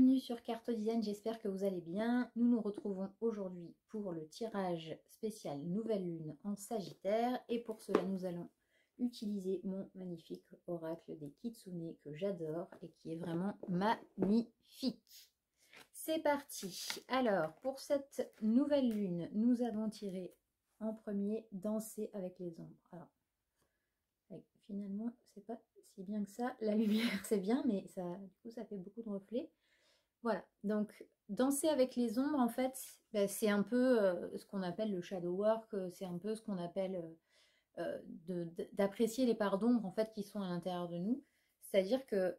bienvenue sur Carte Design, j'espère que vous allez bien. Nous nous retrouvons aujourd'hui pour le tirage spécial Nouvelle Lune en Sagittaire. Et pour cela, nous allons utiliser mon magnifique oracle des Kitsune que j'adore et qui est vraiment magnifique. C'est parti. Alors, pour cette Nouvelle Lune, nous avons tiré en premier Danser avec les ombres. Alors, finalement, c'est pas si bien que ça. La lumière, c'est bien, mais ça, du coup, ça fait beaucoup de reflets. Voilà, donc danser avec les ombres, en fait, c'est un peu ce qu'on appelle le shadow work, c'est un peu ce qu'on appelle d'apprécier les parts d'ombre, en fait, qui sont à l'intérieur de nous. C'est-à-dire que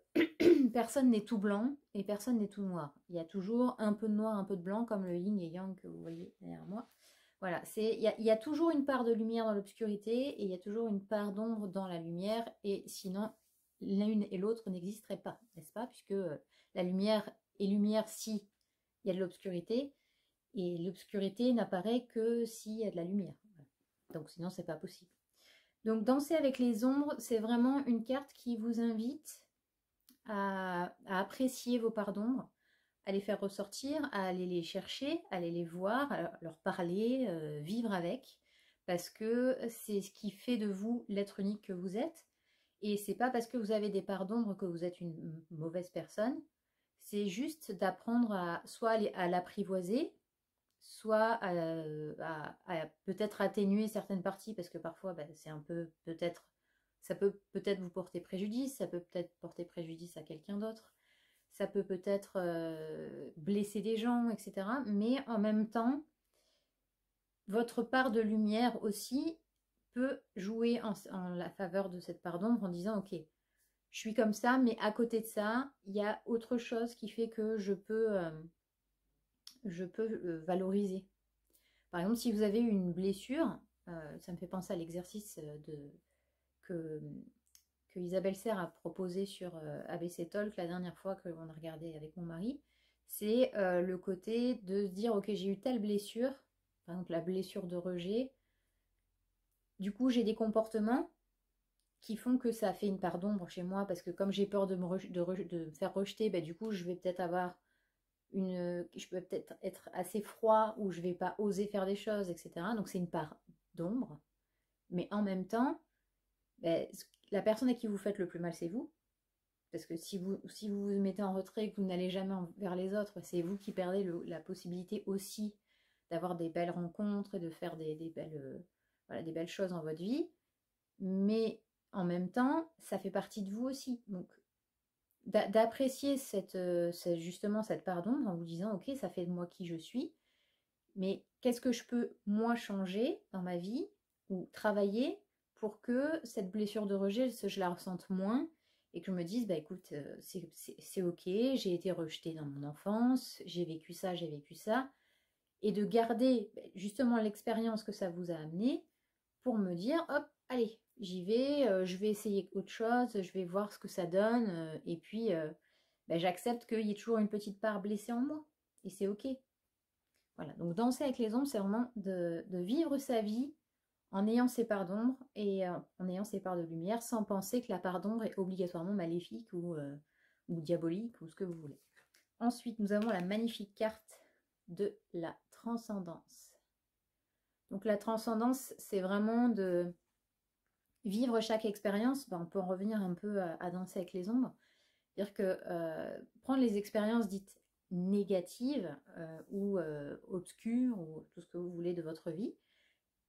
personne n'est tout blanc et personne n'est tout noir. Il y a toujours un peu de noir, un peu de blanc, comme le yin et yang que vous voyez derrière moi. Voilà, il y a toujours une part de lumière dans l'obscurité et il y a toujours une part d'ombre dans la lumière. Et sinon, l'une et l'autre n'existeraient pas, n'est-ce pas? Puisque la lumière est lumière si il y a de l'obscurité et l'obscurité n'apparaît que s'il y a de la lumière. Donc sinon, c'est pas possible. Donc, danser avec les ombres, c'est vraiment une carte qui vous invite à apprécier vos parts d'ombre, à les faire ressortir, à aller les chercher, à aller les voir, à leur parler, vivre avec, parce que c'est ce qui fait de vous l'être unique que vous êtes. Et c'est pas parce que vous avez des parts d'ombre que vous êtes une mauvaise personne. C'est juste d'apprendre à soit à l'apprivoiser, soit à peut-être atténuer certaines parties, parce que parfois c'est un peu peut-être, ça peut peut-être vous porter préjudice, ça peut peut-être porter préjudice à quelqu'un d'autre, ça peut peut-être blesser des gens, etc. Mais en même temps, votre part de lumière aussi peut jouer en la faveur de cette part d'ombre en disant ok, je suis comme ça, mais à côté de ça, il y a autre chose qui fait que je peux valoriser. Par exemple, si vous avez eu une blessure, ça me fait penser à l'exercice que Isabelle Serre a proposé sur ABC Talk la dernière fois que l'on a regardé avec mon mari. C'est le côté de se dire, ok, j'ai eu telle blessure, par exemple la blessure de rejet, du coup j'ai des comportements qui font que ça fait une part d'ombre chez moi, parce que comme j'ai peur de me faire rejeter, du coup je vais peut-être avoir je peux peut-être être assez froid ou je vais pas oser faire des choses, etc. Donc c'est une part d'ombre. Mais en même temps, la personne à qui vous faites le plus mal, c'est vous. Parce que si vous vous mettez en retrait et que vous n'allez jamais vers les autres, c'est vous qui perdez la possibilité aussi d'avoir des belles rencontres et de faire des belles choses dans votre vie. Mais en même temps, ça fait partie de vous aussi. Donc d'apprécier justement cette part d'ombre en vous disant ok, ça fait de moi qui je suis, mais qu'est-ce que je peux moi changer dans ma vie ou travailler pour que cette blessure de rejet, je la ressente moins et que je me dise écoute, c'est ok, j'ai été rejetée dans mon enfance, j'ai vécu ça, et de garder justement l'expérience que ça vous a amené pour me dire hop, allez, j'y vais, je vais essayer autre chose, je vais voir ce que ça donne, et puis j'accepte qu'il y ait toujours une petite part blessée en moi, et c'est ok. Voilà, donc danser avec les ombres, c'est vraiment de vivre sa vie en ayant ses parts d'ombre et en ayant ses parts de lumière, sans penser que la part d'ombre est obligatoirement maléfique ou diabolique, ou ce que vous voulez. Ensuite, nous avons la magnifique carte de la transcendance. Donc la transcendance, c'est vraiment de vivre chaque expérience. On peut en revenir un peu à danser avec les ombres. C'est-à-dire que prendre les expériences dites négatives ou obscures ou tout ce que vous voulez de votre vie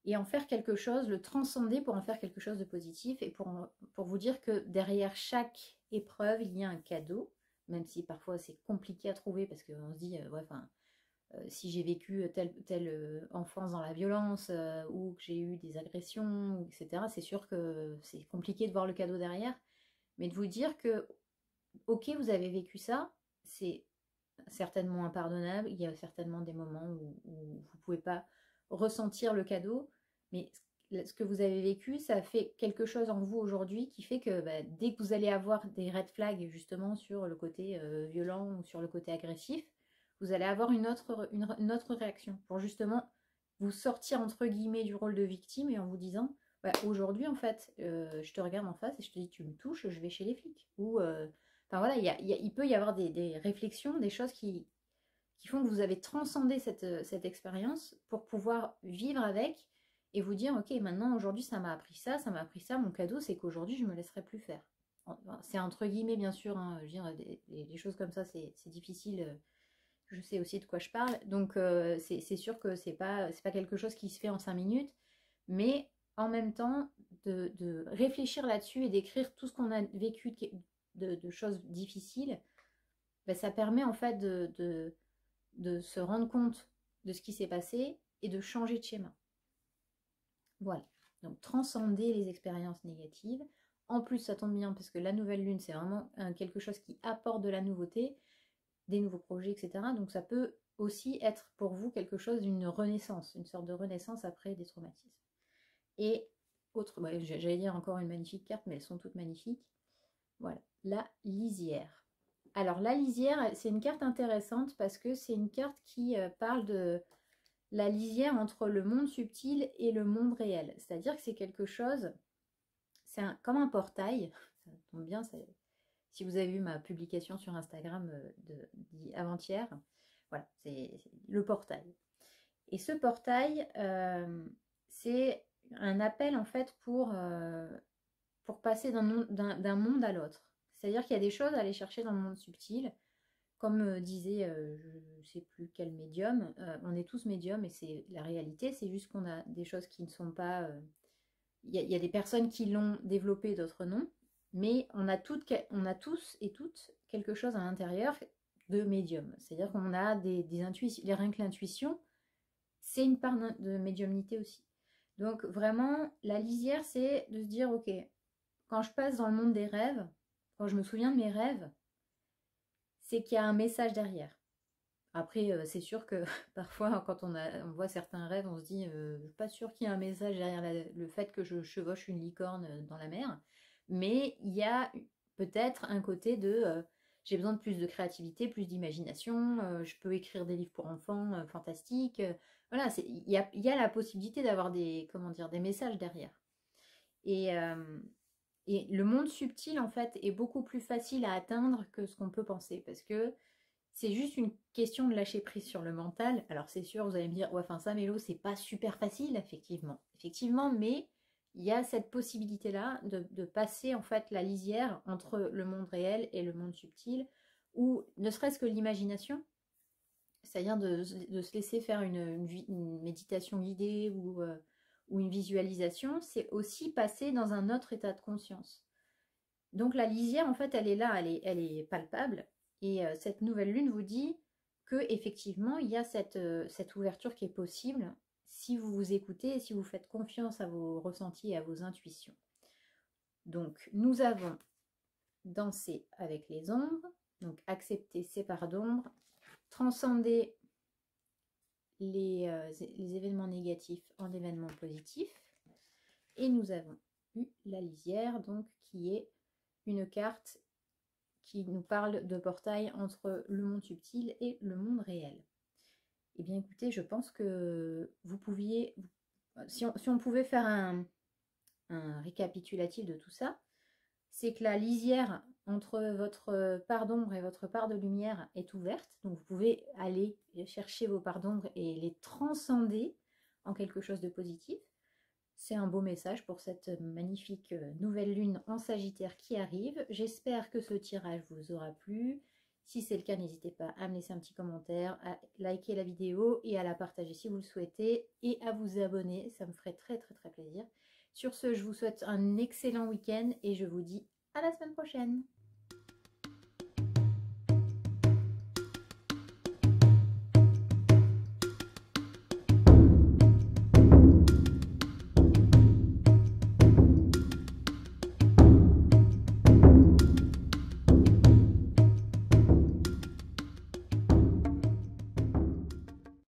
et en faire quelque chose, le transcender pour en faire quelque chose de positif et pour vous dire que derrière chaque épreuve, il y a un cadeau, même si parfois c'est compliqué à trouver parce qu'on se dit, si j'ai vécu telle enfance dans la violence ou que j'ai eu des agressions, etc., c'est sûr que c'est compliqué de voir le cadeau derrière, mais de vous dire que, ok, vous avez vécu ça, c'est certainement impardonnable, il y a certainement des moments où vous ne pouvez pas ressentir le cadeau, mais ce que vous avez vécu, ça fait quelque chose en vous aujourd'hui qui fait que dès que vous allez avoir des red flags justement sur le côté violent ou sur le côté agressif, vous allez avoir une autre réaction pour justement vous sortir entre guillemets du rôle de victime et en vous disant aujourd'hui en fait je te regarde en face et je te dis tu me touches, je vais chez les flics. Ou Enfin voilà, il peut y avoir des réflexions, des choses qui font que vous avez transcendé cette expérience pour pouvoir vivre avec et vous dire, ok, maintenant, aujourd'hui, ça m'a appris ça, mon cadeau, c'est qu'aujourd'hui, je ne me laisserai plus faire. C'est entre guillemets, bien sûr, hein, je veux dire, des choses comme ça, c'est difficile. Je sais aussi de quoi je parle. Donc, c'est sûr que c'est pas quelque chose qui se fait en 5 minutes. Mais en même temps, de réfléchir là-dessus et d'écrire tout ce qu'on a vécu de choses difficiles, ben, ça permet en fait de se rendre compte de ce qui s'est passé et de changer de schéma. Voilà. Donc, transcender les expériences négatives. En plus, ça tombe bien parce que la nouvelle lune, c'est vraiment quelque chose qui apporte de la nouveauté, des nouveaux projets, etc. Donc, ça peut aussi être pour vous quelque chose d'une renaissance, une sorte de renaissance après des traumatismes. Et autre, bah, j'allais dire encore une magnifique carte, mais elles sont toutes magnifiques. Voilà, la lisière. Alors, la lisière, c'est une carte intéressante parce que c'est une carte qui parle de la lisière entre le monde subtil et le monde réel. C'est-à-dire que c'est quelque chose, c'est comme un portail. Ça tombe bien, si vous avez vu ma publication sur Instagram avant-hier, voilà, c'est le portail. Et ce portail, c'est un appel en fait pour passer d'un monde à l'autre. C'est-à-dire qu'il y a des choses à aller chercher dans le monde subtil. Comme disait, je ne sais plus quel médium, on est tous médiums et c'est la réalité, c'est juste qu'on a des choses qui ne sont pas... Il y a des personnes qui l'ont développé, d'autres non, mais on a tous et toutes quelque chose à l'intérieur de médium. C'est-à-dire qu'on a des intuitions, rien que l'intuition, c'est une part de médiumnité aussi. Donc vraiment, la lisière, c'est de se dire, ok, quand je passe dans le monde des rêves, quand je me souviens de mes rêves, c'est qu'il y a un message derrière. Après, c'est sûr que parfois, quand on voit certains rêves, on se dit, je suis pas sûr qu'il y ait un message derrière le fait que je chevauche une licorne dans la mer. Mais il y a peut-être un côté de, j'ai besoin de plus de créativité, plus d'imagination, je peux écrire des livres pour enfants fantastiques. Voilà, il y a la possibilité d'avoir des messages derrière. Et le monde subtil, en fait, est beaucoup plus facile à atteindre que ce qu'on peut penser. Parce que c'est juste une question de lâcher prise sur le mental. Alors c'est sûr, vous allez me dire, ouais, enfin ça, Mélo, c'est pas super facile, effectivement. Effectivement, mais il y a cette possibilité-là de passer, en fait, la lisière entre le monde réel et le monde subtil, ou ne serait-ce que l'imagination, c'est-à-dire de se laisser faire une méditation guidée ou une visualisation, c'est aussi passer dans un autre état de conscience. Donc la lisière, en fait, elle est là, elle est palpable. Et cette nouvelle lune vous dit que effectivement, il y a cette ouverture qui est possible si vous vous écoutez et si vous faites confiance à vos ressentis et à vos intuitions. Donc, nous avons dansé avec les ombres, donc accepter ces parts d'ombre, transcender les événements négatifs en événements positifs. Et nous avons eu la lisière, donc qui est une carte qui nous parle de portail entre le monde subtil et le monde réel. Eh bien écoutez, je pense que vous pouviez, si on pouvait faire un récapitulatif de tout ça, c'est que la lisière entre votre part d'ombre et votre part de lumière est ouverte, donc vous pouvez aller chercher vos parts d'ombre et les transcender en quelque chose de positif. C'est un beau message pour cette magnifique nouvelle lune en Sagittaire qui arrive. J'espère que ce tirage vous aura plu. Si c'est le cas, n'hésitez pas à me laisser un petit commentaire, à liker la vidéo et à la partager si vous le souhaitez et à vous abonner. Ça me ferait très très très plaisir. Sur ce, je vous souhaite un excellent week-end et je vous dis à la semaine prochaine.